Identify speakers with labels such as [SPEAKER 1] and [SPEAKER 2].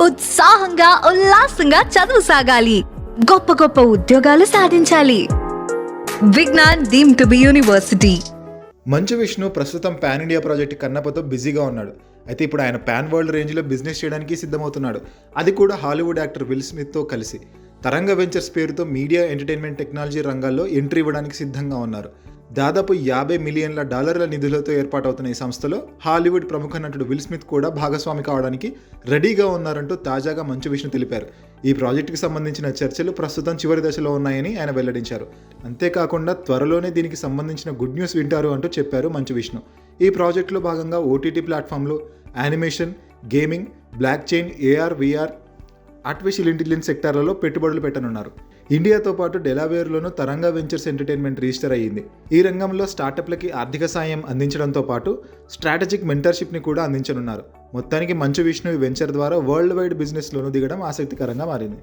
[SPEAKER 1] ఉత్సాహంగా ఉల్లాసంగా చదువు సాగాలి, గొప్ప గొప్ప ఉద్యోగాలు సాధించాలి. Vignan deemed to be university.
[SPEAKER 2] Manchu Vishnu ప్రస్తుతం పాన్ ఇండియా ప్రాజెక్ట్ కన్నప్పతో బిజీగా ఉన్నాడు. అయితే ఇప్పుడు ఆయన పాన్ వరల్డ్ రేంజ్లో బిజినెస్ చేయడానికి సిద్ధమవుతున్నాడు. అది కూడా హాలీవుడ్ యాక్టర్ విల్ స్మిత్తో కలిసి. తరంగ వెంచర్స్ పేరుతో మీడియా, ఎంటర్టైన్మెంట్, టెక్నాలజీ రంగాల్లో ఎంట్రీ ఇవ్వడానికి సిద్ధంగా ఉన్నారు. దాదాపు $50 మిలియన్ల నిధులతో ఏర్పాటవుతున్న ఈ సంస్థలో హాలీవుడ్ ప్రముఖ నటుడు విల్ స్మిత్ కూడా భాగస్వామి కావడానికి రెడీగా ఉన్నారంటూ తాజాగా మంచు విష్ణు తెలిపారు. ఈ ప్రాజెక్టుకి సంబంధించిన చర్చలు ప్రస్తుతం చివరి దశలో ఉన్నాయని ఆయన వెల్లడించారు. అంతేకాకుండా త్వరలోనే దీనికి సంబంధించిన గుడ్ న్యూస్ వింటారు అంటూ చెప్పారు మంచు విష్ణు. ఈ ప్రాజెక్టులో భాగంగా ఓటీటీ ప్లాట్ఫామ్లు, animation, gaming, block chain, AR, VR, artificial intelligence సెక్టార్లలో పెట్టుబడులు పెట్టనున్నారు. ఇండియాతో పాటు డెలావేర్లోనూ తరంగ వెంచర్స్ ఎంటర్టైన్మెంట్ రిజిస్టర్ అయ్యింది. ఈ రంగంలో స్టార్టప్లకి ఆర్థిక సాయం అందించడంతో పాటు స్ట్రాటజిక్ మెంటర్షిప్ని కూడా అందించనున్నారు. మొత్తానికి మంచు విష్ణు ఈ వెంచర్ ద్వారా వరల్డ్ వైడ్ బిజినెస్లోనూ దిగడం ఆసక్తికరంగా మారింది.